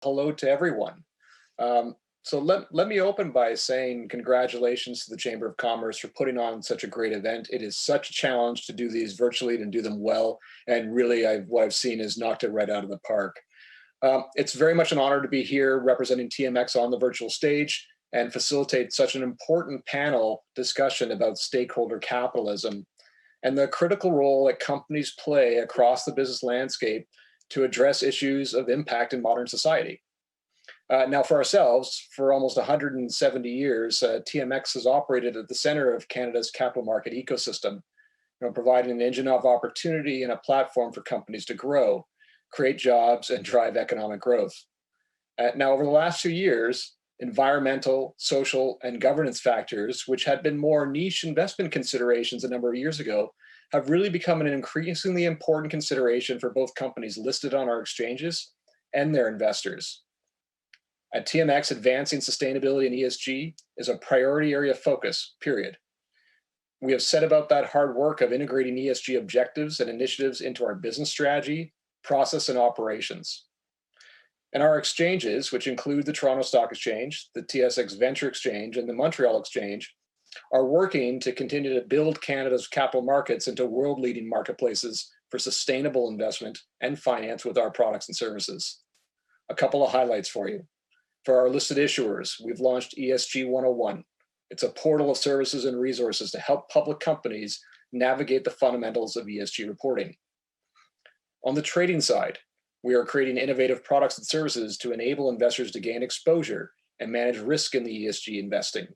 hello to everyone. So let me open by saying congratulations to the Chamber of Commerce for putting on such a great event. It is such a challenge to do these virtually and do them well. And really, what I've seen is knocked it right out of the park. It's very much an honor to be here representing TMX on the virtual stage and facilitate such an important panel discussion about stakeholder capitalism and the critical role that companies play across the business landscape to address issues of impact in modern society. Now for ourselves, for almost 170 years, TMX has operated at the center of Canada's capital market ecosystem, providing an engine of opportunity and a platform for companies to grow, create jobs, and drive economic growth. Now, over the last few years, environmental, social, and governance factors, which had been more niche investment considerations a number of years ago, have really become an increasingly important consideration for both companies listed on our exchanges and their investors. At TMX, advancing sustainability and ESG is a priority area of focus, period. We have set about that hard work of integrating ESG objectives and initiatives into our business strategy, process, and operations. And our exchanges, which include the Toronto Stock Exchange, the TSX Venture Exchange, and the Montreal Exchange, are working to continue to build Canada's capital markets into world-leading marketplaces for sustainable investment and finance with our products and services. A couple of highlights for you. For our listed issuers, we've launched ESG 101. It's a portal of services and resources to help public companies navigate the fundamentals of ESG reporting. On the trading side, we are creating innovative products and services to enable investors to gain exposure and manage risk in the ESG investing.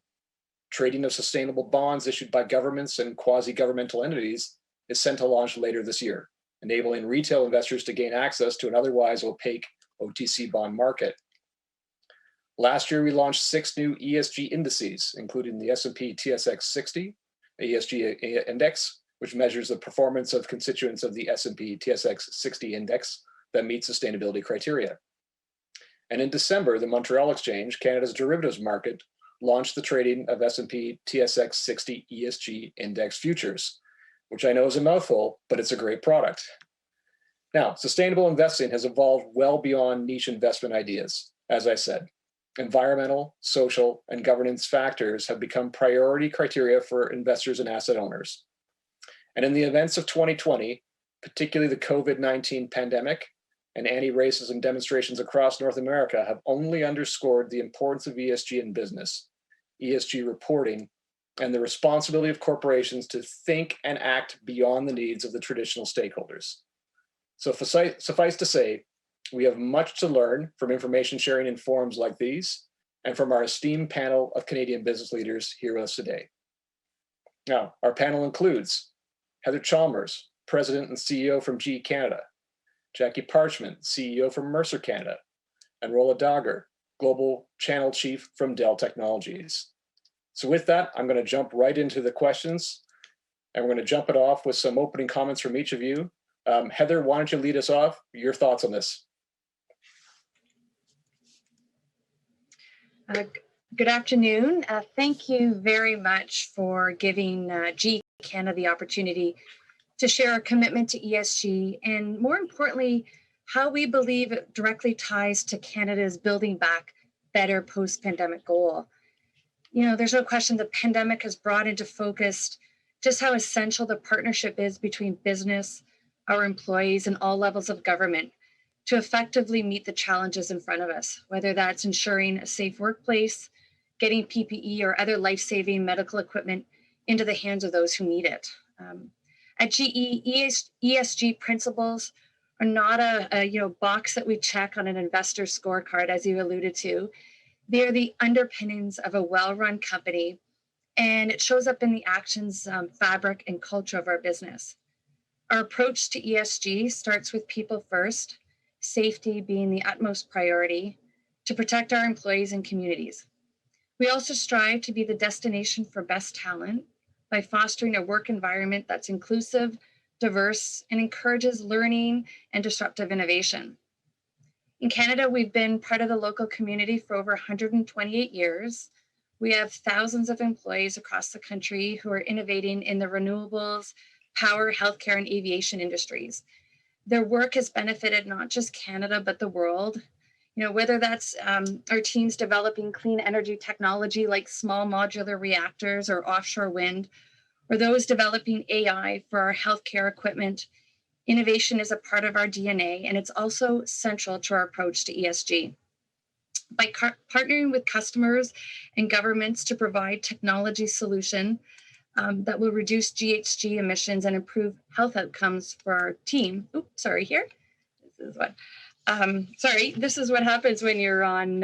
Trading of sustainable bonds issued by governments and quasi-governmental entities is set to launch later this year, enabling retail investors to gain access to an otherwise opaque OTC bond market. Last year, we launched 6 new ESG indices, including the S&P TSX 60, ESG index, which measures the performance of constituents of the S&P TSX 60 index that meet sustainability criteria. And in December, the Montreal Exchange, Canada's derivatives market, launched the trading of S&P TSX 60 ESG index futures, which I know is a mouthful, but it's a great product. Now, sustainable investing has evolved well beyond niche investment ideas, as I said. Environmental, social, and governance factors have become priority criteria for investors and asset owners. And in the events of 2020, particularly the COVID-19 pandemic and anti-racism demonstrations across North America have only underscored the importance of ESG in business, ESG reporting, and the responsibility of corporations to think and act beyond the needs of the traditional stakeholders. So suffice to say, we have much to learn from information sharing in forums like these and from our esteemed panel of Canadian business leaders here with us today. Now, our panel includes Heather Chalmers, President and CEO from GE Canada, Jaqui Parchment, CEO from Mercer Canada, and Rola Dagher, Global Channel Chief from Dell Technologies. So with that, I'm going to jump right into the questions, and we're going to jump it off with some opening comments from each of you. Heather, why don't you lead us off? Your thoughts on this? Good afternoon. Thank you very much for giving GE Canada the opportunity to share our commitment to ESG and, more importantly, how we believe it directly ties to Canada's building back better post-pandemic goal. You know, there's no question the pandemic has brought into focus just how essential the partnership is between business, our employees, and all levels of government to effectively meet the challenges in front of us, whether that's ensuring a safe workplace, getting PPE or other life-saving medical equipment into the hands of those who need it. At GE, ESG principles are not a box that we check on an investor scorecard, as you alluded to. They're the underpinnings of a well-run company, and it shows up in the actions, fabric, and culture of our business. Our approach to ESG starts with people first, safety being the utmost priority, to protect our employees and communities. We also strive to be the destination for best talent by fostering a work environment that's inclusive, diverse, and encourages learning and disruptive innovation. In Canada, we've been part of the local community for over 128 years. We have thousands of employees across the country who are innovating in the renewables, power, healthcare, and aviation industries. Their work has benefited not just Canada, but the world. Whether that's our teams developing clean energy technology like small modular reactors or offshore wind, or those developing AI for our healthcare equipment. Innovation is a part of our DNA, and it's also central to our approach to ESG. By partnering with customers and governments to provide technology solution that will reduce GHG emissions and improve health outcomes for our team. Oops, sorry, here. This is what. This is what happens when you're on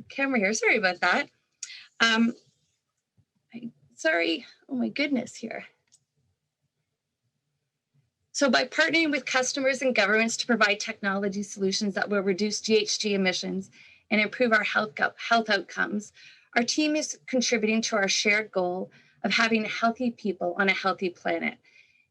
camera here. Sorry about that. Sorry. Oh my goodness here. So by partnering with customers and governments to provide technology solutions that will reduce GHG emissions and improve our health outcomes, our team is contributing to our shared goal of having healthy people on a healthy planet.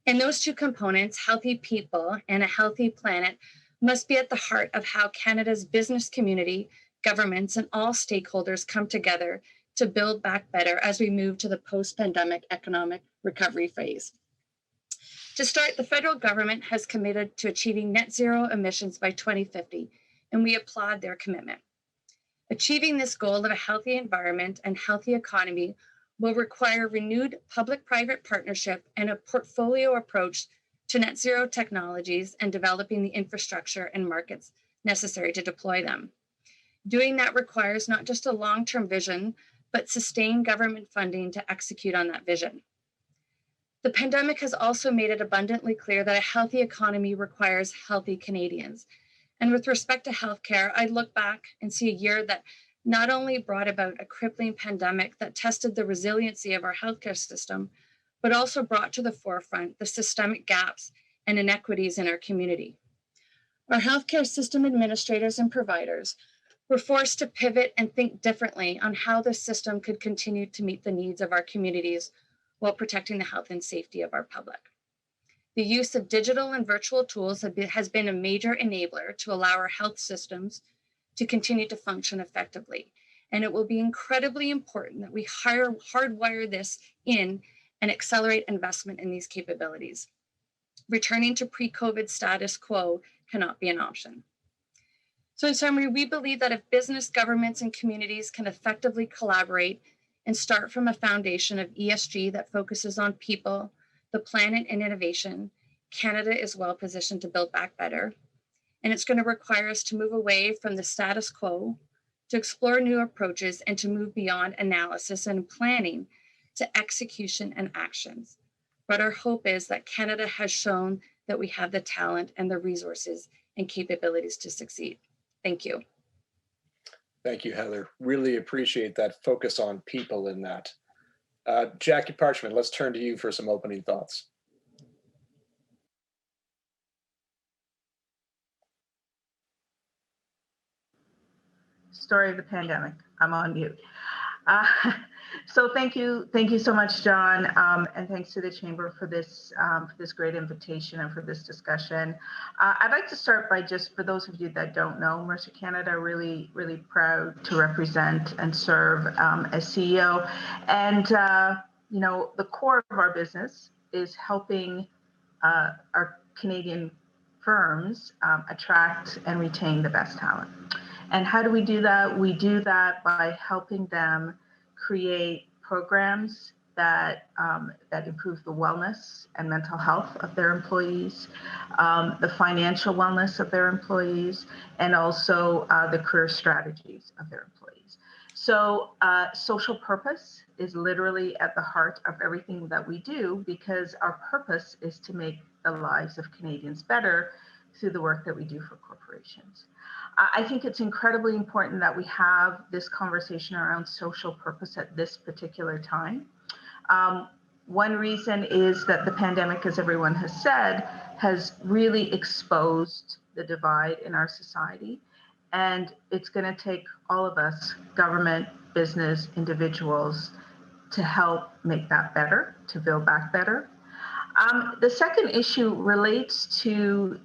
And those two components, healthy people and a healthy planet, must be at the heart of how Canada's business community, governments, and all stakeholders come together to build back better as we move to the post-pandemic economic recovery phase. To start, the federal government has committed to achieving net zero emissions by 2050, and we applaud their commitment. Achieving this goal of a healthy environment and healthy economy will require renewed public-private partnership and a portfolio approach to net zero technologies and developing the infrastructure and markets necessary to deploy them. Doing that requires not just a long-term vision, but sustained government funding to execute on that vision. The pandemic has also made it abundantly clear that a healthy economy requires healthy Canadians. And with respect to healthcare, I look back and see a year that not only brought about a crippling pandemic that tested the resiliency of our healthcare system, but also brought to the forefront the systemic gaps and inequities in our community. Our healthcare system administrators and providers were forced to pivot and think differently on how the system could continue to meet the needs of our communities while protecting the health and safety of our public. The use of digital and virtual tools has been a major enabler to allow our health systems to continue to function effectively. And it will be incredibly important that we hardwire this in and accelerate investment in these capabilities. Returning to pre-COVID status quo cannot be an option. So in summary, we believe that if business, governments, and communities can effectively collaborate and start from a foundation of ESG that focuses on people, the planet, and innovation, Canada is well positioned to build back better. And it's going to require us to move away from the status quo, to explore new approaches, and to move beyond analysis and planning to execution and actions. But our hope is that Canada has shown that we have the talent and the resources and capabilities to succeed. Thank you. Thank you, Heather. Really appreciate that focus on people in that. Jaqui Parchment, let's turn to you for some opening thoughts. Story of the pandemic. I'm on mute. So thank you so much, John, and thanks to the Chamber for this great invitation and for this discussion. I'd like to start by just, for those of you that don't know, Mercer Canada, really proud to represent and serve as CEO. And the core of our business is helping our Canadian firms attract and retain the best talent. And how do we do that? We do that by helping them create programs that improve the wellness and mental health of their employees, the financial wellness of their employees, and also the career strategies of their employees. So social purpose is literally at the heart of everything that we do, because our purpose is to make the lives of Canadians better through the work that we do for corporations. I think it's incredibly important that we have this conversation around social purpose at this particular time. One reason is that the pandemic, as everyone has said, has really exposed the divide in our society. And it's going to take all of us, government, business, individuals, to help make that better, to build back better. The second issue relates to,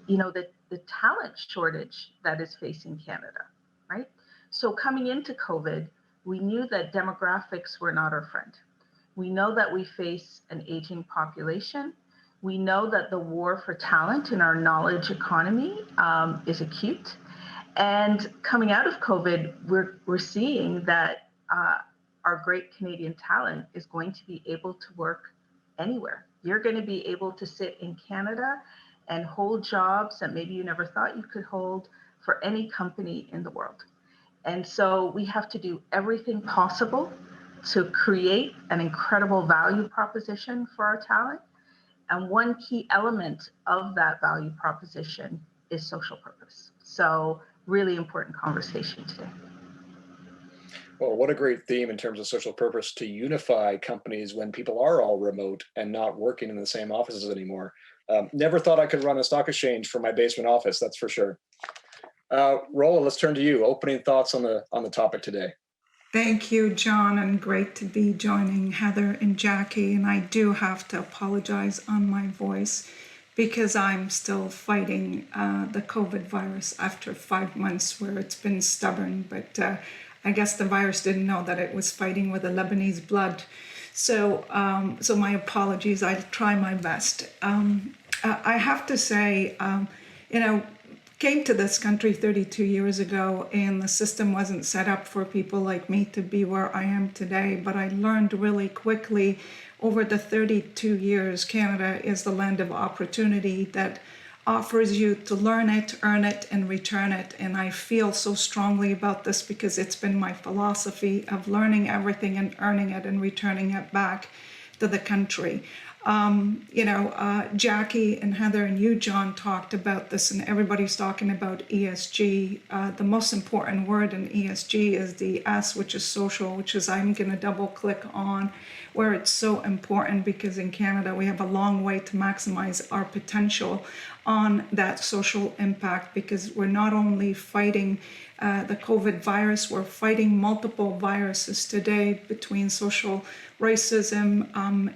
the talent shortage that is facing Canada, right? So coming into COVID, we knew that demographics were not our friend. We know that we face an aging population. We know that the war for talent in our knowledge economy is acute. And coming out of COVID, we're seeing that our great Canadian talent is going to be able to work anywhere. You're going to be able to sit in Canada and hold jobs that maybe you never thought you could hold for any company in the world. And so we have to do everything possible to create an incredible value proposition for our talent. And one key element of that value proposition is social purpose. So really important conversation today. Well, what a great theme in terms of social purpose to unify companies when people are all remote and not working in the same offices anymore. Never thought I could run a stock exchange from my basement office, that's for sure. Rola, let's turn to you. Opening thoughts on the topic today. Thank you, John, and great to be joining Heather and Jackie. And I do have to apologize on my voice because I'm still fighting the COVID virus after 5 months where it's been stubborn. But I guess the virus didn't know that it was fighting with the Lebanese blood. So my apologies. I'll try my best. I have to say, came to this country 32 years ago, and the system wasn't set up for people like me to be where I am today. But I learned really quickly over the 32 years, Canada is the land of opportunity that offers you to learn it, earn it, and return it. And I feel so strongly about this because it's been my philosophy of learning everything and earning it and returning it back to the country. Jackie and Heather and you, John, talked about this, and everybody's talking about ESG. The most important word in ESG is the S, which is social, which is I'm going to double click on, where it's so important because in Canada we have a long way to maximize our potential on that social impact, because we're not only fighting the COVID virus, we're fighting multiple viruses today between social racism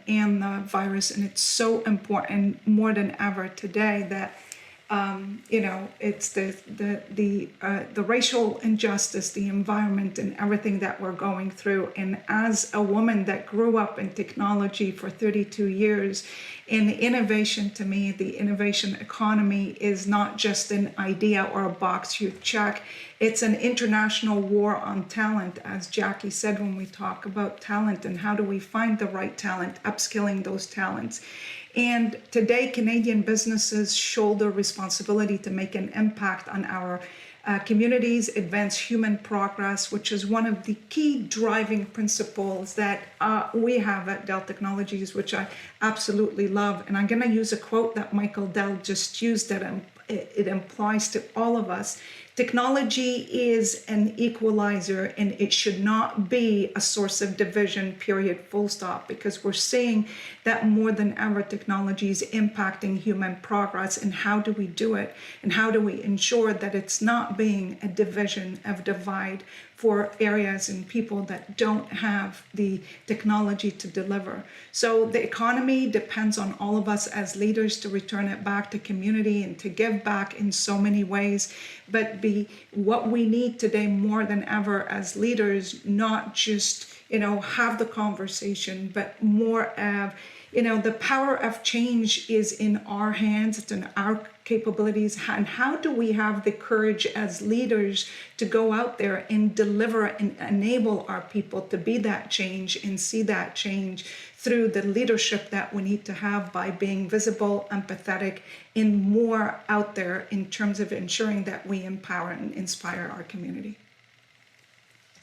and the virus. And it's so important more than ever today that it's the racial injustice, the environment, and everything that we're going through. And as a woman that grew up in technology for 32 years, in innovation, to me, the innovation economy is not just an idea or a box you check. It's an international war on talent, as Jackie said, when we talk about talent and how do we find the right talent, upskilling those talents. And today, Canadian businesses shoulder responsibility to make an impact on our communities, advance human progress, which is one of the key driving principles that we have at Dell Technologies, which I absolutely love. And I'm going to use a quote that Michael Dell just used that it applies to all of us. Technology is an equalizer, and it should not be a source of division, period, full stop, because we're seeing that more than ever technology is impacting human progress. And how do we do it? And how do we ensure that it's not being a division of divide for areas and people that don't have the technology to deliver? So the economy depends on all of us as leaders to return it back to community and to give back in so many ways. But what we need today more than ever as leaders, not just, have the conversation, but more of, the power of change is in our hands, it's in our capabilities. And how do we have the courage as leaders to go out there and deliver and enable our people to be that change and see that change through the leadership that we need to have by being visible, empathetic, and more out there in terms of ensuring that we empower and inspire our community.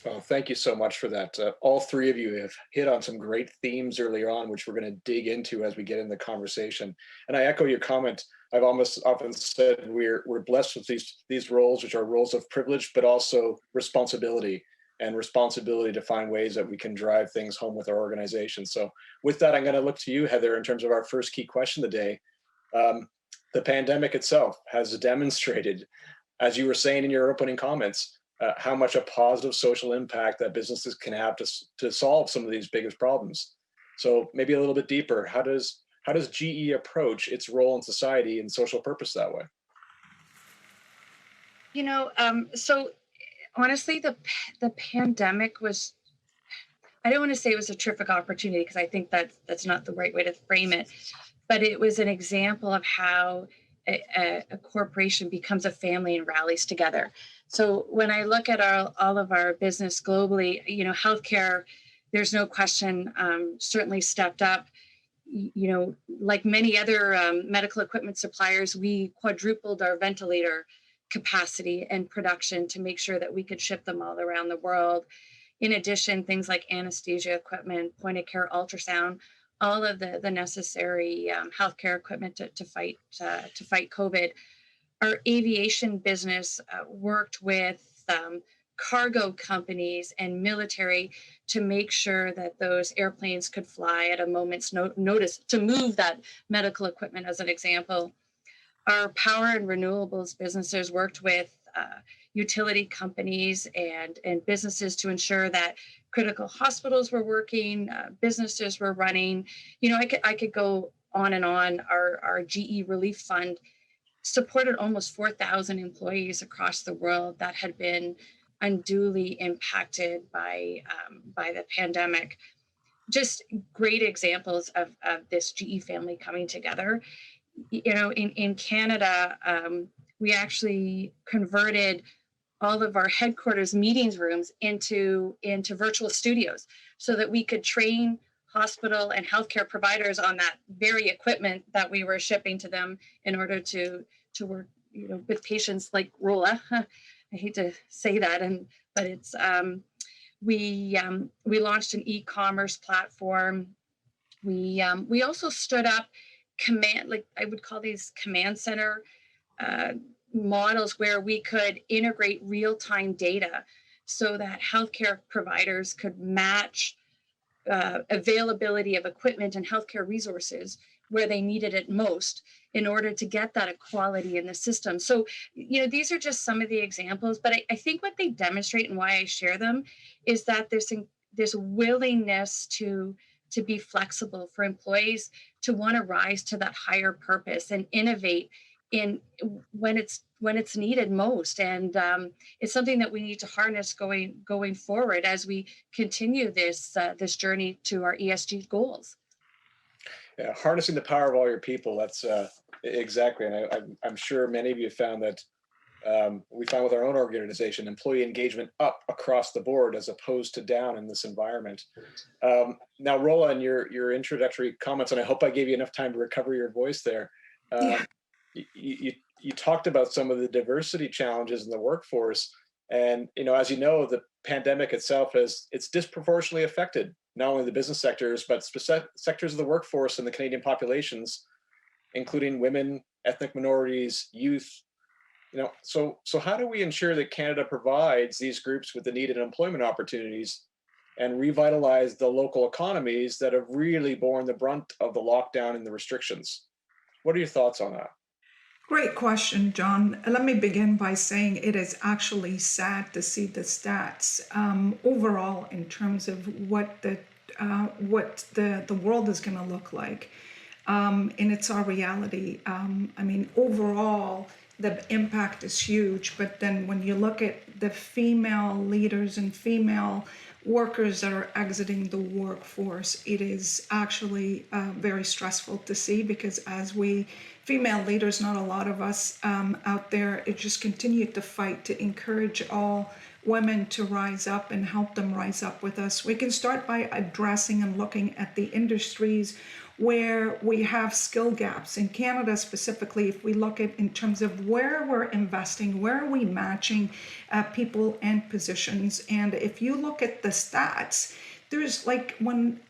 Well, thank you so much for that. All three of you have hit on some great themes earlier on, which we're going to dig into as we get in the conversation. And I echo your comment. I've almost often said we're blessed with these roles, which are roles of privilege, but also responsibility to find ways that we can drive things home with our organization. So with that, I'm going to look to you, Heather, in terms of our first key question today. The pandemic itself has demonstrated, as you were saying in your opening comments, how much a positive social impact that businesses can have to solve some of these biggest problems. So maybe a little bit deeper, how does GE approach its role in society and social purpose that way? So honestly, the pandemic was, I don't want to say it was a terrific opportunity, because I think that's not the right way to frame it. but it was an example of how a corporation becomes a family and rallies together. So when I look at all of our business globally, healthcare, there's no question, certainly stepped up. Like many other medical equipment suppliers, we quadrupled our ventilator capacity and production to make sure that we could ship them all around the world. In addition, things like anesthesia equipment, point of care ultrasound, all of the necessary healthcare equipment to fight COVID. Our aviation business worked with cargo companies and military to make sure that those airplanes could fly at a moment's notice to move that medical equipment, as an example. Our power and renewables businesses worked with utility companies and businesses to ensure that critical hospitals were working, businesses were running. I could go on and on. Our GE Relief Fund supported almost 4,000 employees across the world that had been unduly impacted by the pandemic. Just great examples of this GE family coming together. In Canada, we actually converted all of our headquarters meetings rooms into virtual studios so that we could train hospital and healthcare providers on that very equipment that we were shipping to them in order to work, with patients like Rola. I hate to say that, but it's we launched an e-commerce platform. We also stood up command, like I would call these command center models, where we could integrate real-time data so that healthcare providers could match availability of equipment and healthcare resources where they needed it most in order to get that equality in the system. So, these are just some of the examples, but I think what they demonstrate and why I share them is that there's willingness to be flexible for employees to want to rise to that higher purpose and innovate when it's needed most. And it's something that we need to harness going forward as we continue this journey to our ESG goals. Yeah, harnessing the power of all your people. That's exactly. And I'm sure many of you found that we found with our own organization, employee engagement up across the board as opposed to down in this environment. Now, Rola, in your introductory comments, and I hope I gave you enough time to recover your voice there. You talked about some of the diversity challenges in the workforce. And, as you know, the pandemic itself it's disproportionately affected not only the business sectors, but specific sectors of the workforce and the Canadian populations, including women, ethnic minorities, youth. So how do we ensure that Canada provides these groups with the needed employment opportunities and revitalize the local economies that have really borne the brunt of the lockdown and the restrictions? What are your thoughts on that? Great question, John. Let me begin by saying it is actually sad to see the stats overall in terms of what the world is going to look like, and it's our reality. Overall, the impact is huge, but then when you look at the female leaders and female workers that are exiting the workforce, it is actually very stressful to see, because as female leaders, not a lot of us out there, it just continue to fight to encourage all women to rise up and help them rise up with us. We can start by addressing and looking at the industries where we have skill gaps. In Canada specifically, if we look at in terms of where we're investing, where are we matching people and positions. And if you look at the stats, there's when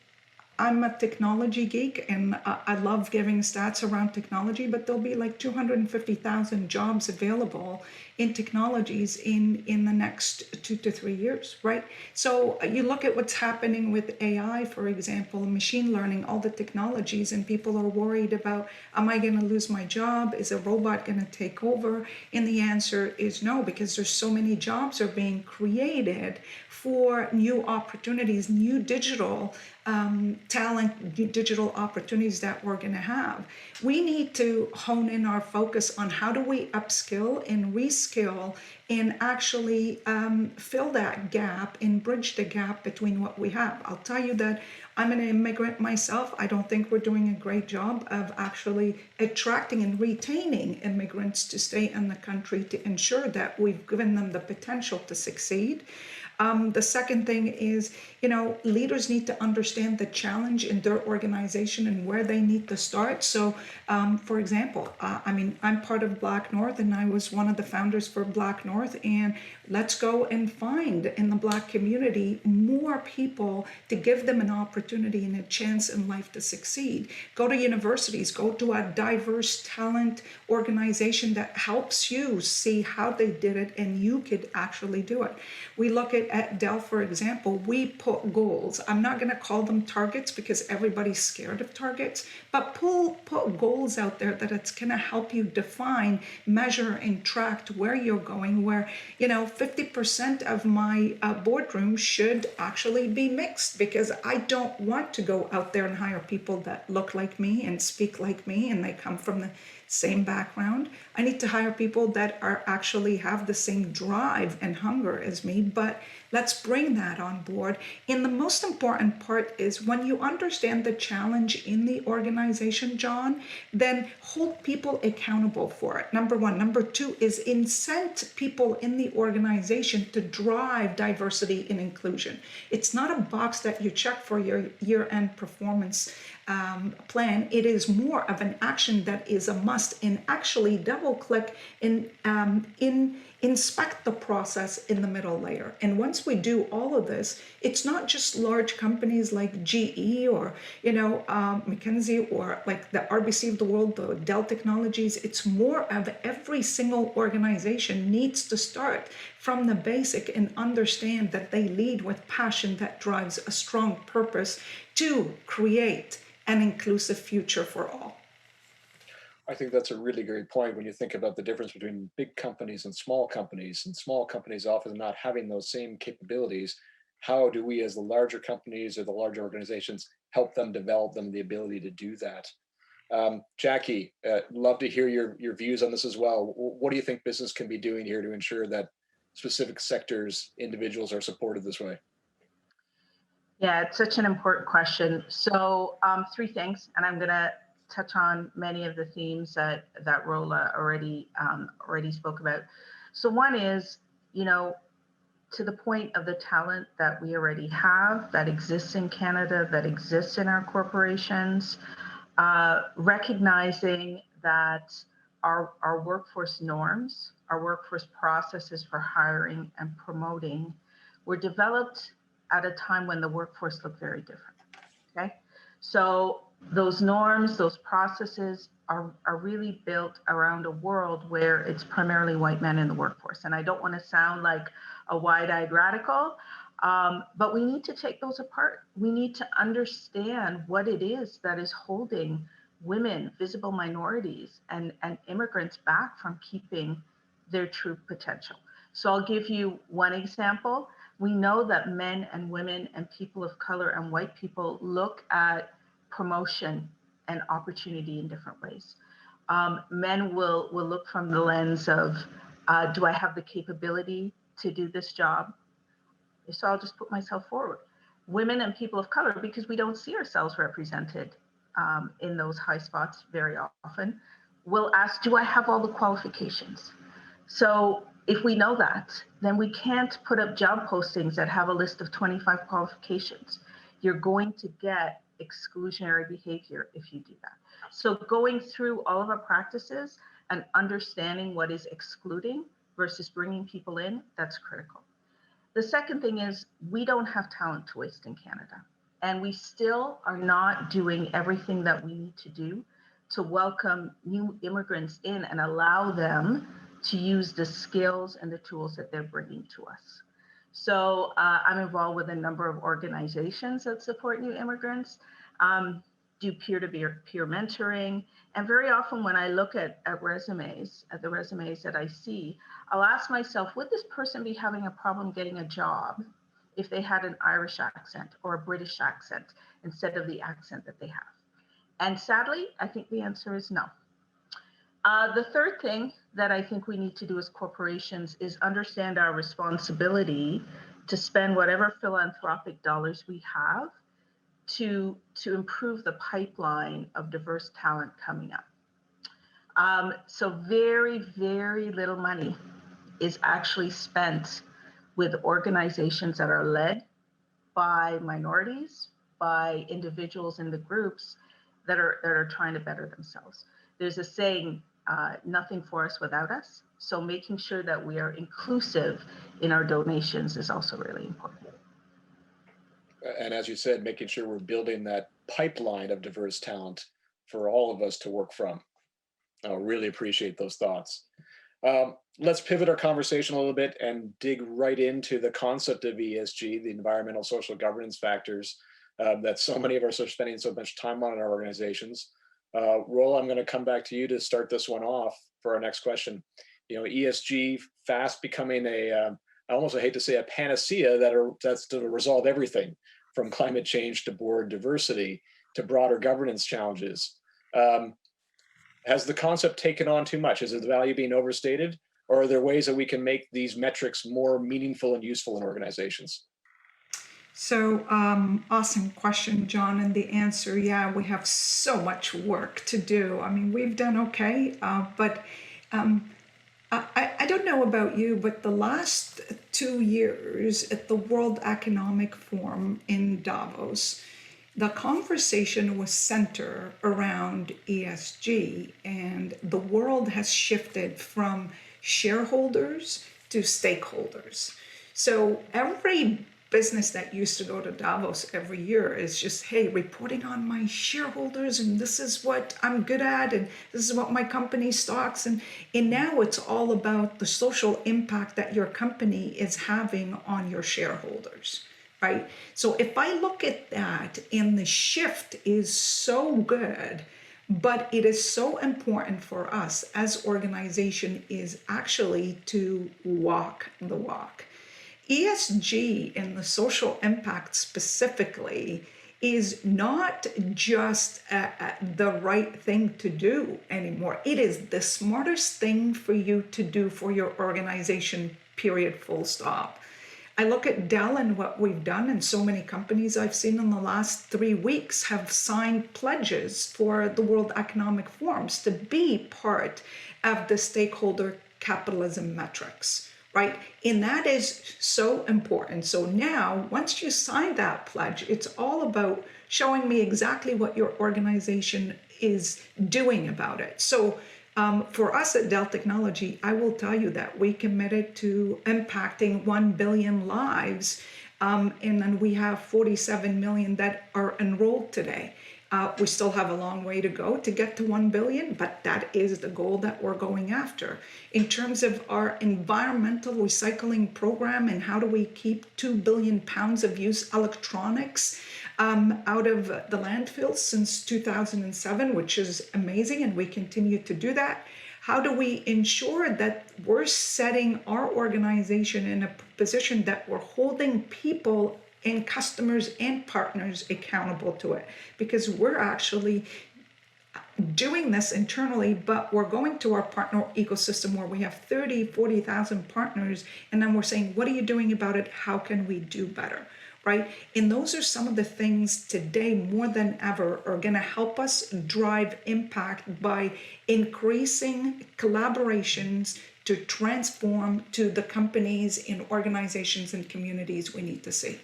I'm a technology geek and I love giving stats around technology, but there'll be 250,000 jobs available in technologies in the next 2 to 3 years, right? So you look at what's happening with AI, for example, machine learning, all the technologies, and people are worried about, am I going to lose my job? Is a robot going to take over? And the answer is no, because there's so many jobs are being created for new opportunities, new digital talent, digital opportunities that we're going to have. We need to hone in our focus on how do we upskill and reskill and actually fill that gap and bridge the gap between what we have. I'll tell you that I'm an immigrant myself. I don't think we're doing a great job of actually attracting and retaining immigrants to stay in the country to ensure that we've given them the potential to succeed. The second thing is, leaders need to understand the challenge in their organization and where they need to start. So, for example, I'm part of Black North, and I was one of the founders for Black North. And let's go and find in the Black community more people to give them an opportunity and a chance in life to succeed. Go to universities, go to a diverse talent organization that helps you see how they did it, and you could actually do it. We look at Dell, for example, we put goals. I'm not going to call them targets because everybody's scared of targets, but put goals out there that it's going to help you define, measure, and track to where you're going, where, 50% of my boardroom should actually be mixed, because I don't want to go out there and hire people that look like me and speak like me and they come from the same background. I need to hire people that are actually have the same drive and hunger as me, but let's bring that on board. And the most important part is when you understand the challenge in the organization, John, then hold people accountable for it. Number one. Number two is incent people in the organization to drive diversity and inclusion. It's not a box that you check for your year-end performance plan. It is more of an action that is a must, and actually double click in inspect the process in the middle layer. And once we do all of this, it's not just large companies like GE or McKenzie or like the RBC of the world, the Dell Technologies. It's more of every single organization needs to start from the basic and understand that they lead with passion that drives a strong purpose to create an inclusive future for all. I think that's a really great point when you think about the difference between big companies and small companies often not having those same capabilities. How do we, as the larger companies or the larger organizations, help them develop them the ability to do that? Jaqui, love to hear your views on this as well. What do you think business can be doing here to ensure that specific sectors, individuals are supported this way? Yeah, it's such an important question. So three things, and I'm going to touch on many of the themes that Rola already spoke about. So one is, to the point of the talent that we already have, that exists in Canada, that exists in our corporations, recognizing that our workforce norms, our workforce processes for hiring and promoting were developed at a time when the workforce looked very different, okay? So those norms, those processes are really built around a world where it's primarily white men in the workforce. And I don't want to sound like a wide-eyed radical, but we need to take those apart. We need to understand what it is that is holding women, visible minorities, and immigrants back from keeping their true potential. So I'll give you one example. We know that men and women and people of color and white people look at promotion and opportunity in different ways. Men will look from the lens of, do I have the capability to do this job? So I'll just put myself forward. Women and people of color, because we don't see ourselves represented in those high spots very often, will ask, do I have all the qualifications? So if we know that, then we can't put up job postings that have a list of 25 qualifications. You're going to get exclusionary behavior if you do that. So going through all of our practices and understanding what is excluding versus bringing people in, that's critical. The second thing is we don't have talent to waste in Canada, and we still are not doing everything that we need to do to welcome new immigrants in and allow them to use the skills and the tools that they're bringing to us. So I'm involved with a number of organizations that support new immigrants, do peer-to-peer mentoring. And very often when I look at resumes, at the resumes that I see, I'll ask myself, would this person be having a problem getting a job if they had an Irish accent or a British accent instead of the accent that they have? And sadly, I think the answer is no. The third thing that I think we need to do as corporations is understand our responsibility to spend whatever philanthropic dollars we have to improve the pipeline of diverse talent coming up. So very, very little money is actually spent with organizations that are led by minorities, by individuals in the groups that are trying to better themselves. There's a saying, nothing for us without us. So making sure that we are inclusive in our donations is also really important. And as you said, making sure we're building that pipeline of diverse talent for all of us to work from. I really appreciate those thoughts. Let's pivot our conversation a little bit and dig right into the concept of ESG, the environmental social governance factors that so many of us are spending so much time on in our organizations. Rola, I'm going to come back to you to start this one off for our next question. You know, ESG fast becoming I hate to say a panacea that's to resolve everything from climate change to board diversity to broader governance challenges. Has the concept taken on too much? Is the value being overstated? Or are there ways that we can make these metrics more meaningful and useful in organizations? So, awesome question, John. And the answer, yeah, we have so much work to do. I mean, we've done okay, but I don't know about you, but the last 2 years at the World Economic Forum in Davos, the conversation was centered around ESG, and the world has shifted from shareholders to stakeholders. So every business that used to go to Davos every year is just, hey, reporting on my shareholders, and this is what I'm good at, and this is what my company stocks, and now it's all about the social impact that your company is having on your shareholders. Right? So if I look at that, and the shift is so good, but it is so important for us as organization is actually to walk the walk. ESG and the social impact specifically is not just the right thing to do anymore. It is the smartest thing for you to do for your organization, period, full stop. I look at Dell and what we've done, and so many companies I've seen in the last 3 weeks have signed pledges for the World Economic Forums to be part of the stakeholder capitalism metrics, right? And that is so important. So now, once you sign that pledge, it's all about showing me exactly what your organization is doing about it. So for us at Dell Technology, I will tell you that we committed to impacting 1 billion lives, and then we have 47 million that are enrolled today. We still have a long way to go to get to 1 billion, but that is the goal that we're going after. In terms of our environmental recycling program and how do we keep 2 billion pounds of used electronics out of the landfills since 2007, which is amazing, and we continue to do that. How do we ensure that we're setting our organization in a position that we're holding people and customers and partners accountable to it? Because we're actually doing this internally, but we're going to our partner ecosystem where we have 30, 40,000 partners, and then we're saying, what are you doing about it? How can we do better? Right? And those are some of the things today more than ever are going to help us drive impact by increasing collaborations to transform to the companies and organizations and communities we need to see.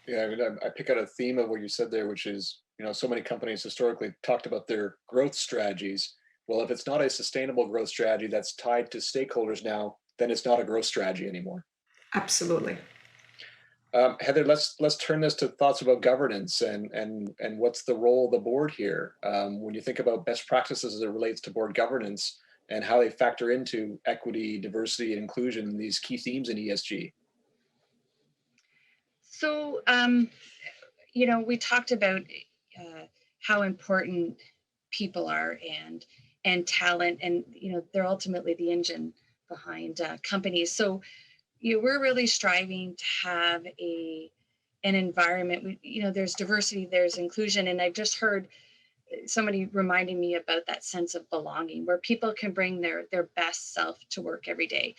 Yeah, I mean, I pick out a theme of what you said there, which is, you know, so many companies historically talked about their growth strategies. Well, if it's not a sustainable growth strategy that's tied to stakeholders now, then it's not a growth strategy anymore. Absolutely. Heather, let's turn this to thoughts about governance and what's the role of the board here. When you think about best practices as it relates to board governance and how they factor into equity, diversity, and inclusion, these key themes in ESG. So, we talked about how important people are and talent, and they're ultimately the engine behind companies. So, we're really striving to have an environment. There's diversity, there's inclusion, and I've just heard somebody reminding me about that sense of belonging, where people can bring their best self to work every day.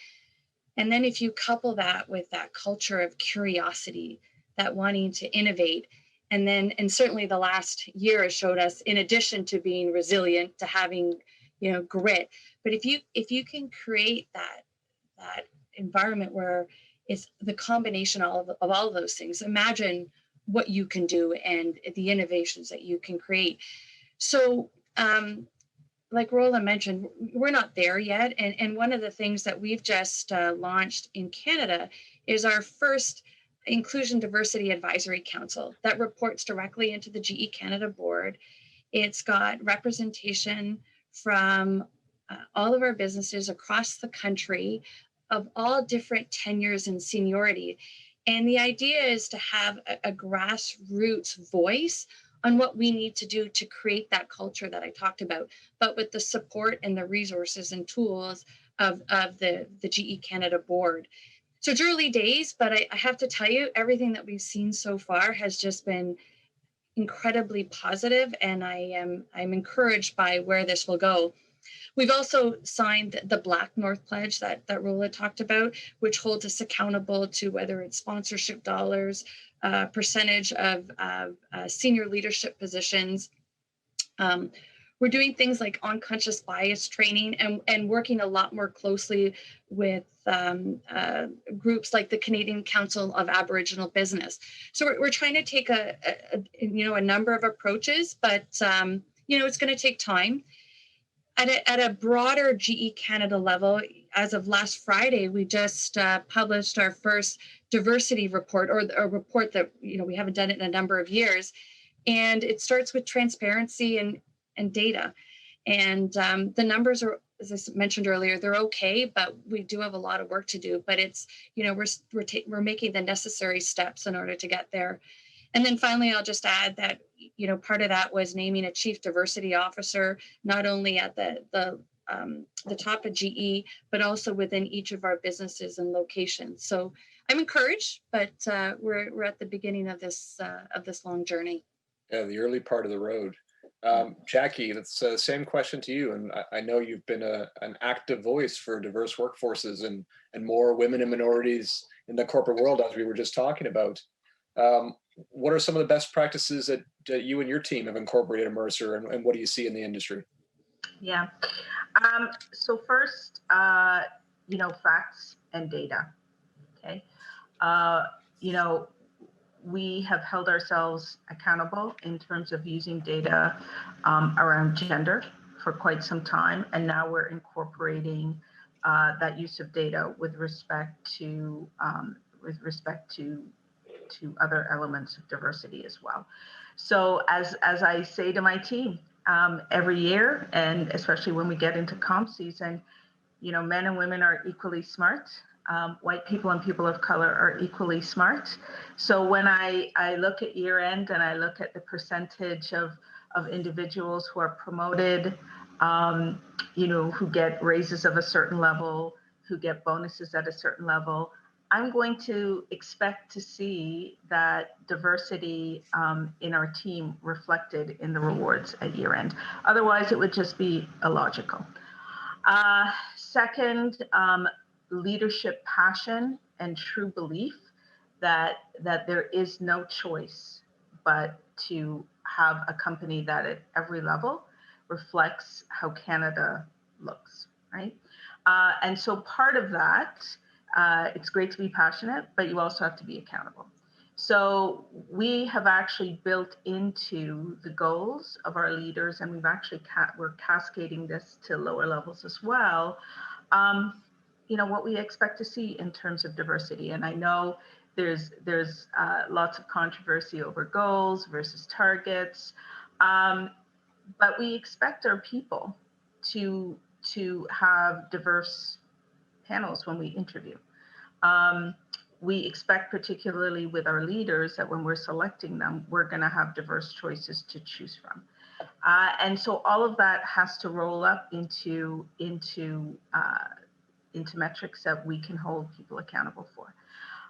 And then if you couple that with that culture of curiosity, that wanting to innovate, and certainly the last year has showed us, in addition to being resilient, to having, grit. But if you can create that environment where it's the combination of all of those things, imagine what you can do and the innovations that you can create. So like Rola mentioned, we're not there yet. And one of the things that we've just launched in Canada is our first Inclusion Diversity Advisory Council that reports directly into the GE Canada board. It's got representation from all of our businesses across the country of all different tenures and seniority. And the idea is to have a grassroots voice on what we need to do to create that culture that I talked about, but with the support and the resources and tools of the GE Canada board. So it's early days, but I have to tell you, everything that we've seen so far has just been incredibly positive, and I'm encouraged by where this will go. We've also signed the Black North Pledge that Rola talked about, which holds us accountable to whether it's sponsorship dollars, percentage of senior leadership positions. We're doing things like unconscious bias training and working a lot more closely with groups like the Canadian Council of Aboriginal Business. So we're trying to take a number of approaches, but it's going to take time. At a broader GE Canada level, as of last Friday, we just published our first diversity report, or a report that we haven't done it in a number of years, and it starts with transparency and data. And the numbers are, as I mentioned earlier, they're okay, but we do have a lot of work to do. But it's we're making the necessary steps in order to get there. And then finally, I'll just add that, part of that was naming a chief diversity officer, not only at the top of GE, but also within each of our businesses and locations. So I'm encouraged, but we're at the beginning of this long journey. Yeah, the early part of the road. Jaqui, that's the same question to you. And I know you've been an active voice for diverse workforces and more women and minorities in the corporate world, as we were just talking about. What are some of the best practices that you and your team have incorporated at Mercer, and what do you see in the industry? Yeah. So first, facts and data. Okay. We have held ourselves accountable in terms of using data around gender for quite some time, and now we're incorporating that use of data with respect to other elements of diversity as well. So as I say to my team every year, and especially when we get into comp season, men and women are equally smart. White people and people of color are equally smart. So when I look at year end and I look at the percentage of individuals who are promoted, who get raises of a certain level, who get bonuses at a certain level, I'm going to expect to see that diversity in our team reflected in the rewards at year end. Otherwise, it would just be illogical. Second, leadership passion and true belief that there is no choice but to have a company that at every level reflects how Canada looks, right? And so part of that, it's great to be passionate, but you also have to be accountable. So we have actually built into the goals of our leaders, and we're cascading this to lower levels as well, what we expect to see in terms of diversity. And I know there's lots of controversy over goals versus targets, but we expect our people to have diverse panels when we interview. We expect, particularly with our leaders, that when we're selecting them, we're going to have diverse choices to choose from. And so all of that has to roll up into metrics that we can hold people accountable for.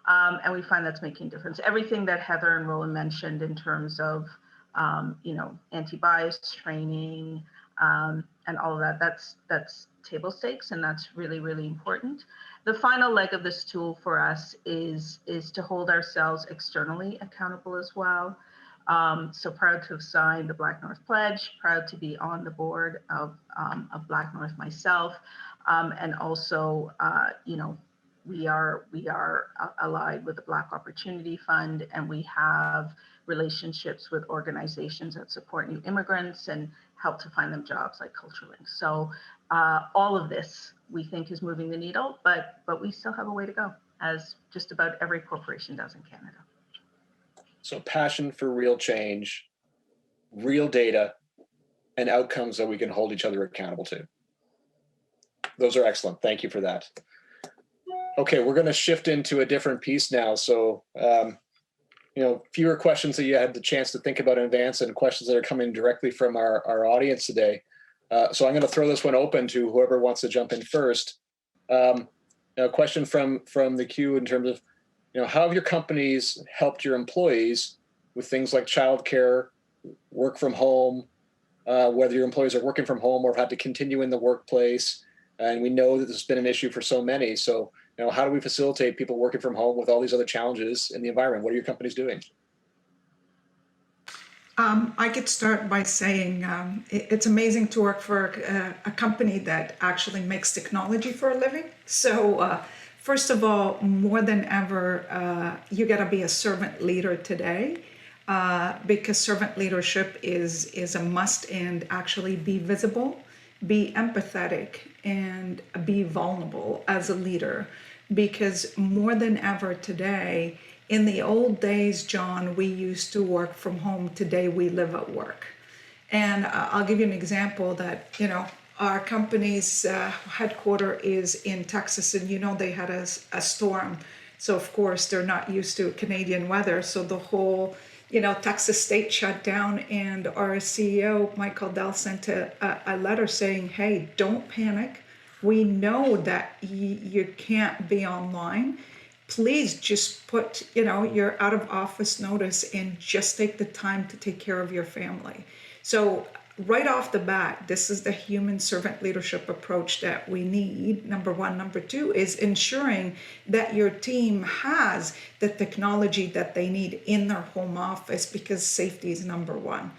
And we find that's making a difference. Everything that Heather and Roland mentioned in terms of anti-bias training, and all of that. That's table stakes, and that's really, really important. The final leg of this tool for us is to hold ourselves externally accountable as well. So proud to have signed the Black North Pledge, proud to be on the board of Black North myself, and also, we are allied with the Black Opportunity Fund, and we have relationships with organizations that support new immigrants and help to find them jobs like Culture Link. So all of this we think is moving the needle, but we still have a way to go, as just about every corporation does in Canada. So passion for real change, real data, and outcomes that we can hold each other accountable to. Those are excellent. Thank you for that. Okay, we're going to shift into a different piece now. So, fewer questions that you had the chance to think about in advance, and questions that are coming directly from our audience today. So I'm going to throw this one open to whoever wants to jump in first. A question from the queue in terms of, how have your companies helped your employees with things like childcare, work from home, whether your employees are working from home or have had to continue in the workplace? And we know that this has been an issue for so many. So, how do we facilitate people working from home with all these other challenges in the environment? What are your companies doing? I could start by saying it's amazing to work for a company that actually makes technology for a living. So first of all, more than ever, you got to be a servant leader today, because servant leadership is a must, and actually be visible, be empathetic, and be vulnerable as a leader. Because more than ever today, in the old days, John, we used to work from home. Today, we live at work. And I'll give you an example that, our company's headquarters is in Texas, and they had a storm. So of course, they're not used to Canadian weather. So the whole, Texas state shut down, and our CEO, Michael Dell, sent a letter saying, hey, don't panic. We know that you can't be online. Please just put, your out of office notice and just take the time to take care of your family. So right off the bat, this is the human servant leadership approach that we need, number one. Number two is ensuring that your team has the technology that they need in their home office, because safety is number one.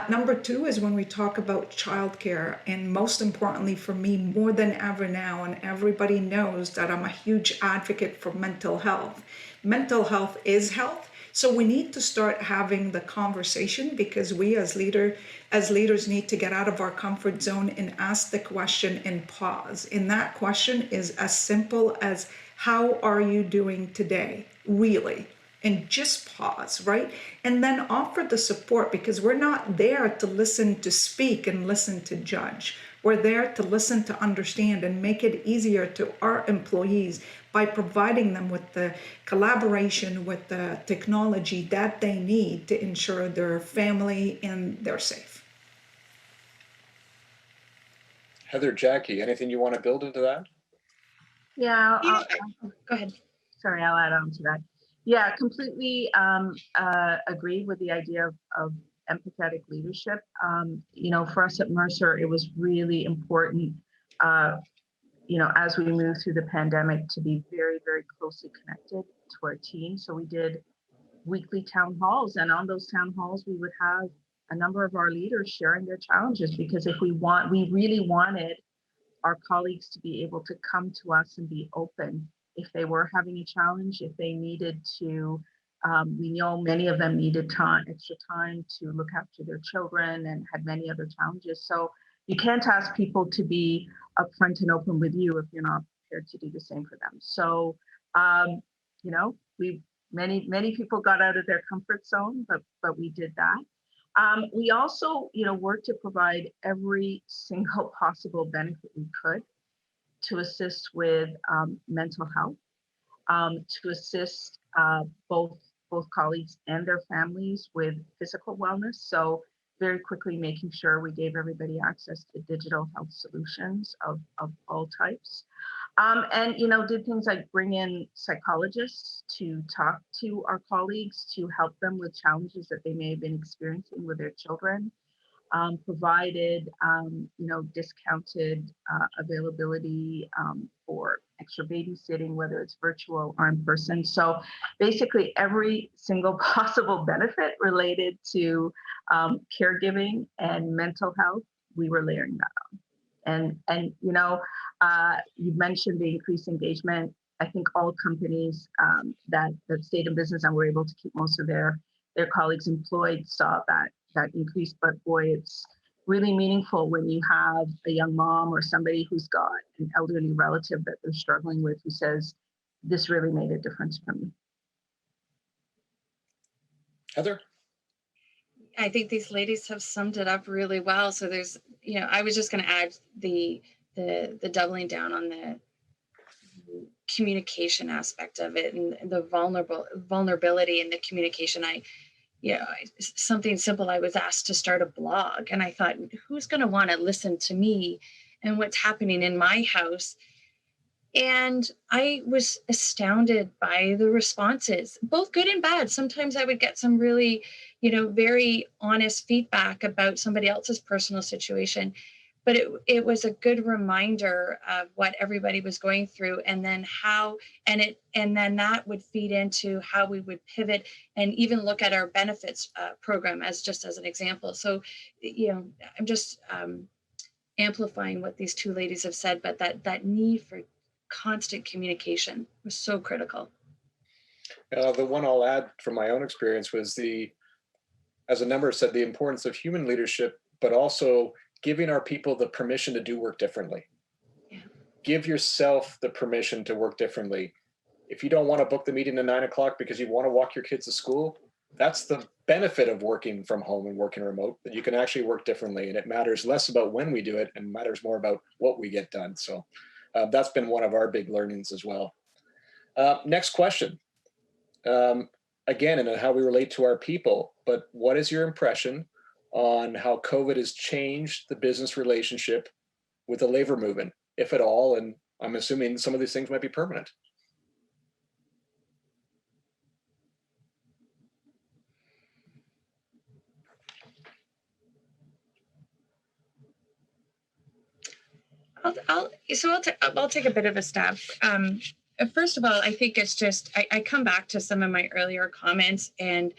Number two is when we talk about childcare, and most importantly for me, more than ever now, and everybody knows that I'm a huge advocate for mental health. Mental health is health. So we need to start having the conversation, because we as leaders need to get out of our comfort zone and ask the question and pause. And that question is as simple as, how are you doing today? Really? And just pause, right? And then offer the support, because we're not there to listen to speak and listen to judge. We're there to listen to understand and make it easier to our employees by providing them with the collaboration, with the technology that they need to ensure their family and they're safe. Heather, Jaqui, anything you want to build into that? Yeah, Go ahead. Sorry, I'll add on to that. Yeah, completely agree with the idea of empathetic leadership. For us at Mercer, it was really important, as we moved through the pandemic, to be very, very closely connected to our team. So we did weekly town halls, and on those town halls, we would have a number of our leaders sharing their challenges, because we really wanted our colleagues to be able to come to us and be open if they were having a challenge, if they needed to. We know many of them needed extra time to look after their children and had many other challenges. So you can't ask people to be upfront and open with you if you're not prepared to do the same for them. So, many people got out of their comfort zone, but we did that. We also, worked to provide every single possible benefit we could to assist with mental health, to assist both colleagues and their families with physical wellness. So very quickly making sure we gave everybody access to digital health solutions of all types. And, did things like bring in psychologists to talk to our colleagues to help them with challenges that they may have been experiencing with their children. Provided, discounted availability for extra babysitting, whether it's virtual or in person. So basically every single possible benefit related to caregiving and mental health, we were layering that on. And you mentioned the increased engagement. I think all companies that stayed in business and were able to keep most of their colleagues employed saw that increase. But boy, it's really meaningful when you have a young mom or somebody who's got an elderly relative that they're struggling with who says, this really made a difference for me. Heather? I think these ladies have summed it up really well. So there's, I was just going to add the doubling down on the communication aspect of it and the vulnerability in the communication. Something simple. I was asked to start a blog, and I thought, who's going to want to listen to me and what's happening in my house? And I was astounded by the responses, both good and bad. Sometimes I would get some really, very honest feedback about somebody else's personal situation. But it was a good reminder of what everybody was going through, and then then that would feed into how we would pivot and even look at our benefits program as an example. So, I'm just amplifying what these two ladies have said, but that need for constant communication was so critical. The one I'll add from my own experience was as a number said, the importance of human leadership, but also giving our people the permission to do work differently. Yeah. Give yourself the permission to work differently. If you don't want to book the meeting at 9 o'clock because you want to walk your kids to school, that's the benefit of working from home and working remote, that you can actually work differently. And it matters less about when we do it and matters more about what we get done. So that's been one of our big learnings as well. Next question. Again, and how we relate to our people, but what is your impression on how COVID has changed the business relationship with the labor movement, if at all? And I'm assuming some of these things might be permanent. I'll take a bit of a stab. First of all, I think it's just, I come back to some of my earlier comments, and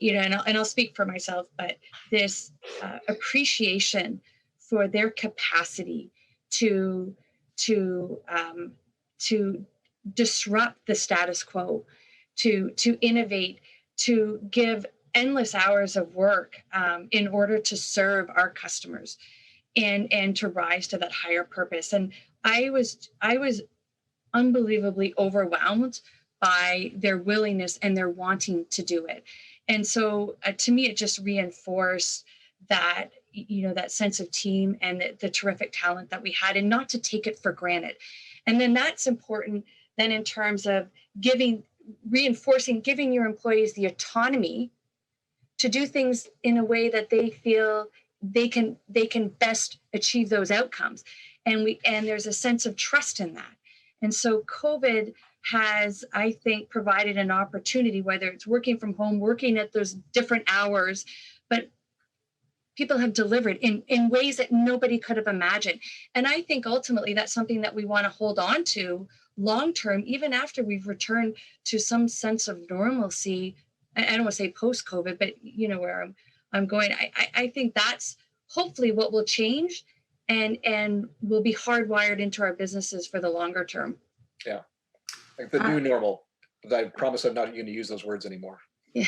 and I'll speak for myself, but this appreciation for their capacity to disrupt the status quo, to innovate, to give endless hours of work in order to serve our customers and to rise to that higher purpose. And I was unbelievably overwhelmed by their willingness and their wanting to do it. And so to me, it just reinforced that, that sense of team and the terrific talent that we had, and not to take it for granted. And then that's important then in terms of giving your employees the autonomy to do things in a way that they feel they can best achieve those outcomes. And there's a sense of trust in that. And so COVID has, I think, provided an opportunity, whether it's working from home, working at those different hours, but people have delivered in ways that nobody could have imagined. And I think ultimately that's something that we want to hold on to long-term, even after we've returned to some sense of normalcy. I don't want to say post-COVID, but where I'm going. I think that's hopefully what will change and will be hardwired into our businesses for the longer term. Yeah. Like the new normal. I promise I'm not going to use those words anymore. Yeah.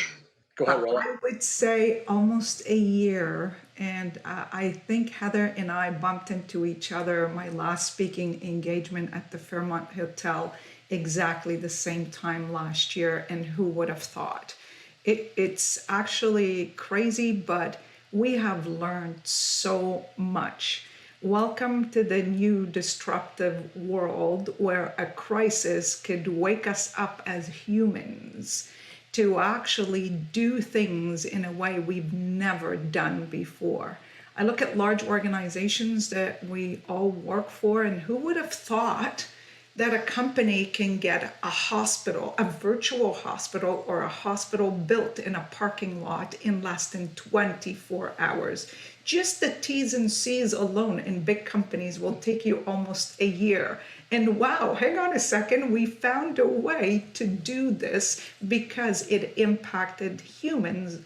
Go ahead, Rola. I would say almost a year. And I think Heather and I bumped into each other, my last speaking engagement at the Fairmont Hotel, exactly the same time last year. And who would have thought? It's actually crazy, but we have learned so much. Welcome to the new disruptive world where a crisis could wake us up as humans to actually do things in a way we've never done before. I look at large organizations that we all work for, and who would have thought that a company can get a hospital, a virtual hospital, or a hospital built in a parking lot in less than 24 hours. Just the T's and C's alone in big companies will take you almost a year. And wow, hang on a second, we found a way to do this because it impacted human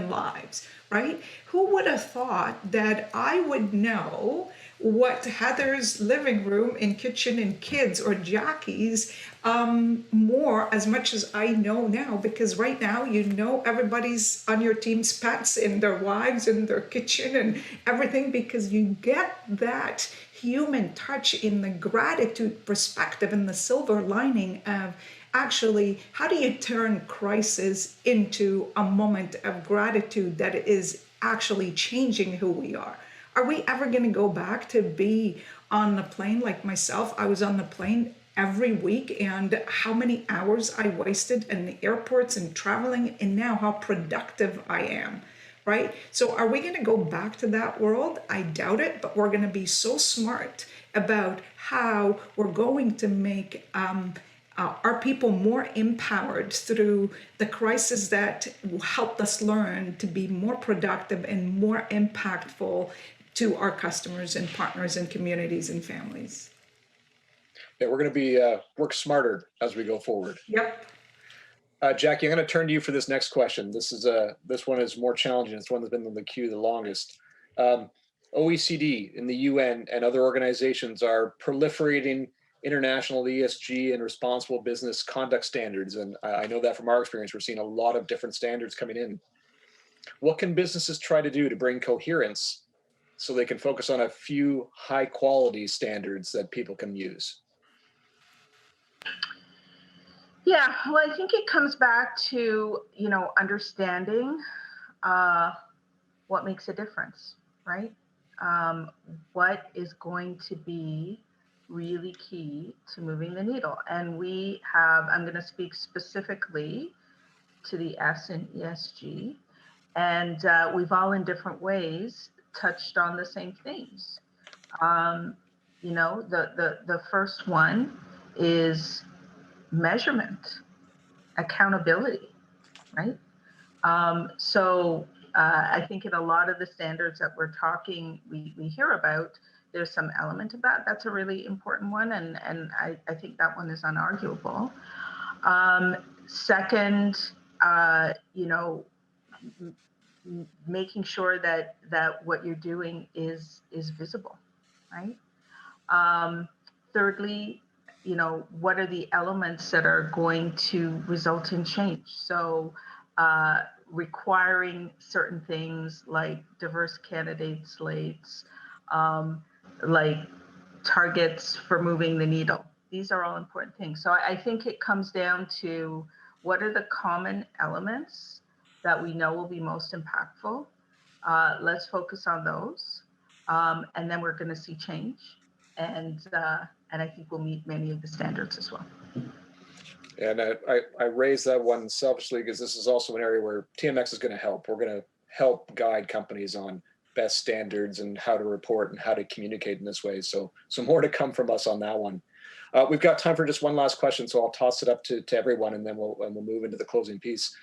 lives, right? Who would have thought that I would know what Heather's living room and kitchen and kids or Jackie's more as much as I know now, because right now you know everybody's on your team's pets and their wives and their kitchen and everything, because you get that human touch in the gratitude perspective and the silver lining of actually how do you turn crisis into a moment of gratitude that is actually changing who we are. Are we ever going to go back to be on the plane like myself? I was on the plane every week, and how many hours I wasted in the airports and traveling, and now how productive I am, right? So are we going to go back to that world? I doubt it, but we're going to be so smart about how we're going to make our people more empowered through the crisis that helped us learn to be more productive and more impactful to our customers and partners and communities and families. Yeah, we're going to be work smarter as we go forward. Yep. Jaqui, I'm going to turn to you for this next question. This one is more challenging. It's one that's been in the queue the longest. OECD and the UN and other organizations are proliferating international ESG and responsible business conduct standards. And I know that from our experience, we're seeing a lot of different standards coming in. What can businesses try to do to bring coherence so they can focus on a few high quality standards that people can use? Yeah, well, I think it comes back to, understanding what makes a difference, right? What is going to be really key to moving the needle. And I'm going to speak specifically to the S in ESG, and we've all in different ways touched on the same themes. The first one is measurement, accountability, right? I think in a lot of the standards that we hear about, there's some element of that. That's a really important one, and I think that one is unarguable. Second, making sure that what you're doing is visible, right? Thirdly, what are the elements that are going to result in change? So requiring certain things like diverse candidate slates, like targets for moving the needle. These are all important things. So I think it comes down to what are the common elements that we know will be most impactful. Let's focus on those. And then we're going to see change. And I think we'll meet many of the standards as well. And I raise that one selfishly because this is also an area where TMX is going to help. We're going to help guide companies on best standards and how to report and how to communicate in this way. So more to come from us on that one. We've got time for just one last question, so I'll toss it up to everyone, and then we'll move into the closing piece.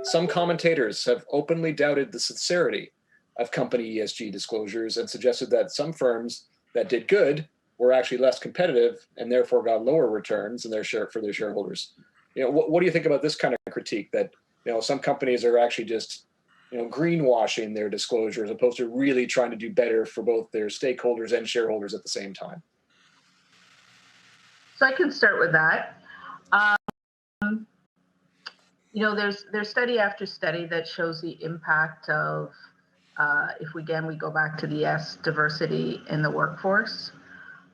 Some commentators have openly doubted the sincerity of company ESG disclosures and suggested that some firms that did good were actually less competitive and therefore got lower returns in for their shareholders. What do you think about this kind of critique that some companies are actually just greenwashing their disclosure as opposed to really trying to do better for both their stakeholders and shareholders at the same time? So I can start with that. There's study after study that shows the impact of, if we go back to the S, diversity in the workforce.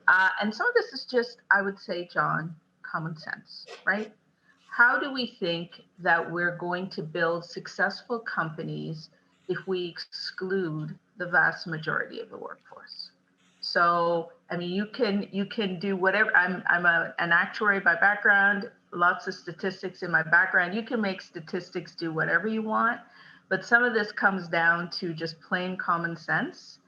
And some of this is just, I would say, John, common sense, right? How do we think that we're going to build successful companies if we exclude the vast majority of the workforce? So, I mean, you can do whatever. I'm an actuary by background, lots of statistics in my background. You can make statistics do whatever you want, but some of this comes down to just plain common sense.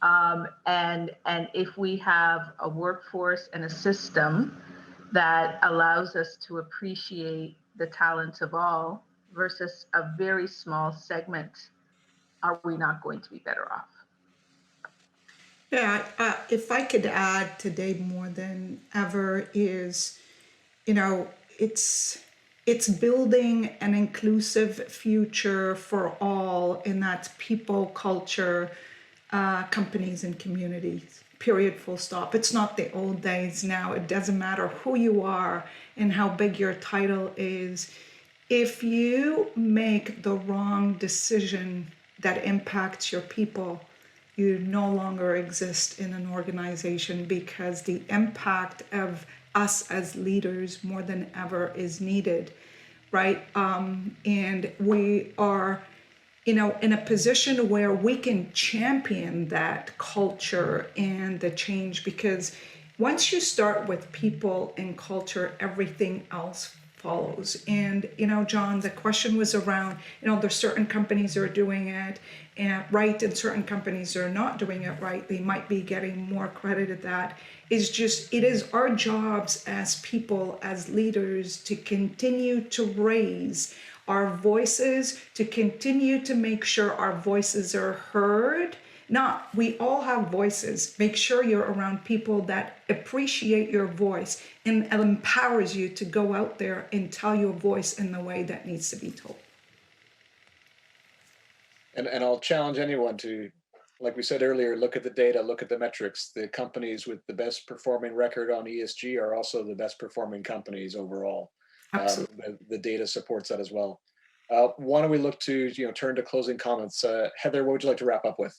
And if we have a workforce and a system that allows us to appreciate the talents of all versus a very small segment, are we not going to be better off? Yeah, if I could add today more than ever is, it's building an inclusive future for all, and that's people, culture, companies, and communities. Period. Full stop. It's not the old days now. It doesn't matter who you are and how big your title is. If you make the wrong decision that impacts your people, you no longer exist in an organization, because the impact of us as leaders more than ever is needed, right? And we are, in a position where we can champion that culture and the change, because once you start with people and culture, everything else follows. And, John, the question was around, there's certain companies that are doing it right, and certain companies that are not doing it right. They might be getting more credit at that. It is our jobs as people, as leaders, to continue to raise our voices, to continue to make sure our voices are heard. We all have voices. Make sure you're around people that appreciate your voice and empowers you to go out there and tell your voice in the way that needs to be told. And I'll challenge anyone to, like we said earlier, look at the data, look at the metrics. The companies with the best performing record on ESG are also the best performing companies overall. Absolutely. The data supports that as well. Why don't we look to turn to closing comments? Heather, what would you like to wrap up with?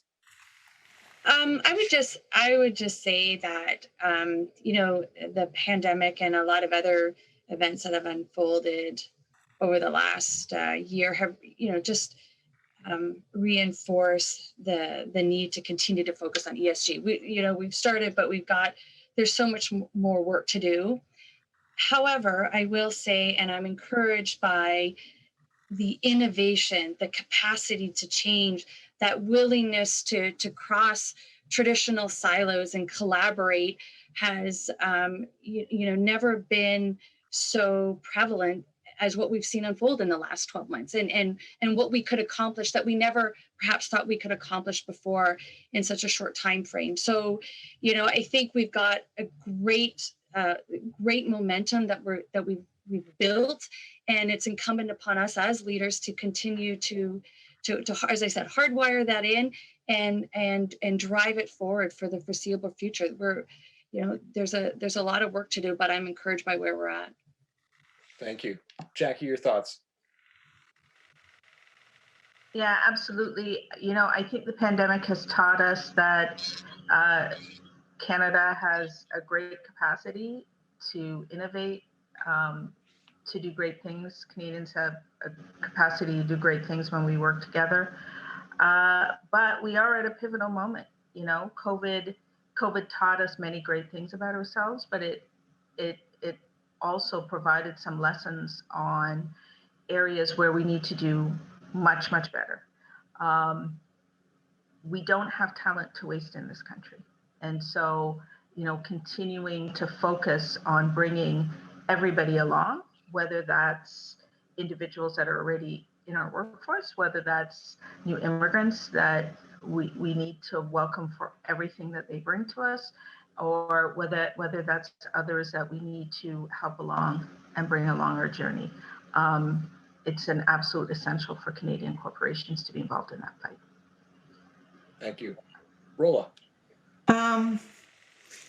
I would just say that the pandemic and a lot of other events that have unfolded over the last year have just reinforced the need to continue to focus on ESG. We've started, but there's so much more work to do. However, I will say, and I'm encouraged by the innovation, the capacity to change, that willingness to cross traditional silos and collaborate has never been so prevalent as what we've seen unfold in the last 12 months, and what we could accomplish that we never perhaps thought we could accomplish before in such a short time frame. So, I think we've got a great momentum that we've built, and it's incumbent upon us as leaders to continue to as I said, hardwire that in and drive it forward for the foreseeable future. There's a lot of work to do, but I'm encouraged by where we're at. Thank you. Jaqui, your thoughts? Yeah, absolutely. I think the pandemic has taught us that Canada has a great capacity to innovate, to do great things. Canadians have a capacity to do great things when we work together. But we are at a pivotal moment. COVID taught us many great things about ourselves, but it also provided some lessons on areas where we need to do much, much better. We don't have talent to waste in this country. And so, continuing to focus on bringing everybody along, whether that's individuals that are already in our workforce, whether that's new immigrants that we need to welcome for everything that they bring to us, or whether that's others that we need to help along and bring along our journey. It's an absolute essential for Canadian corporations to be involved in that fight. Thank you. Rola.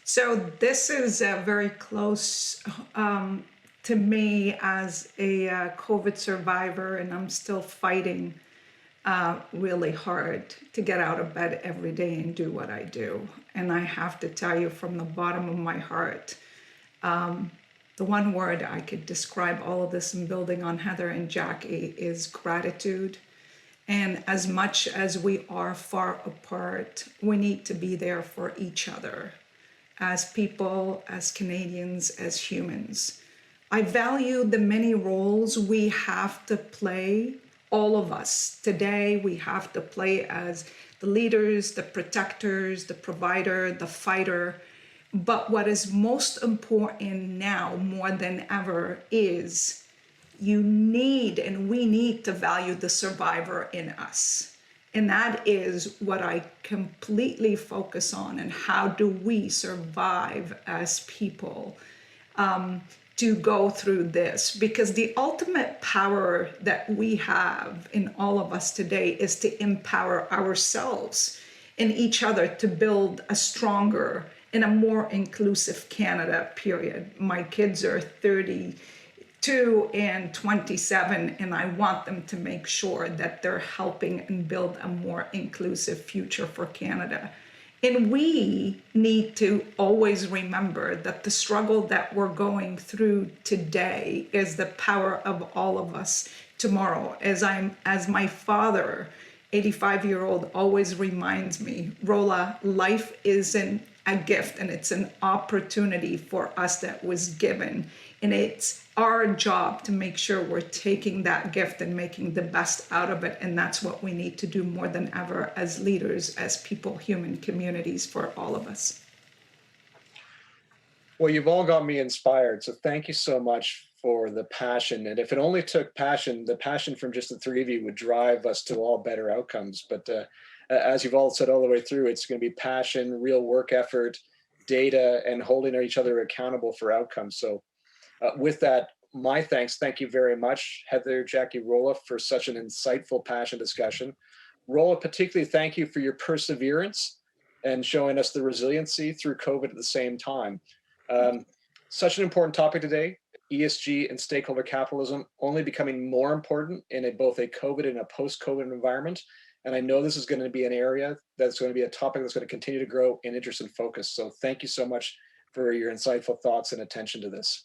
So this is very close to me as a COVID survivor, and I'm still fighting really hard to get out of bed every day and do what I do. And I have to tell you from the bottom of my heart, the one word I could describe all of this and building on Heather and Jaqui is gratitude. And as much as we are far apart, we need to be there for each other as people, as Canadians, as humans. I value the many roles we have to play all of us. Today, we have to play as the leaders, the protectors, the provider, the fighter. But what is most important now more than ever is you need and we need to value the survivor in us. And that is what I completely focus on, and how do we survive as people to go through this? Because the ultimate power that we have in all of us today is to empower ourselves and each other to build a stronger and a more inclusive Canada, period. My kids are 32 and 27, and I want them to make sure that they're helping and build a more inclusive future for Canada. And we need to always remember that the struggle that we're going through today is the power of all of us tomorrow. As my father, 85-year-old, always reminds me, Rola, life isn't a gift, and it's an opportunity for us that was given. And it's our job to make sure we're taking that gift and making the best out of it. And that's what we need to do more than ever as leaders, as people, human communities, for all of us. Well, you've all got me inspired. So thank you so much for the passion. And if it only took passion, the passion from just the three of you would drive us to all better outcomes. But as you've all said all the way through, it's going to be passion, real work effort, data, and holding each other accountable for outcomes. So with that, my thanks. Thank you very much, Heather, Jaqui, Rola, for such an insightful passion discussion. Rola, particularly thank you for your perseverance and showing us the resiliency through COVID at the same time. Such an important topic today, ESG and stakeholder capitalism only becoming more important in both a COVID and a post-COVID environment. And I know this is going to be an area that's going to be a topic that's going to continue to grow in interest and focus. So thank you so much for your insightful thoughts and attention to this.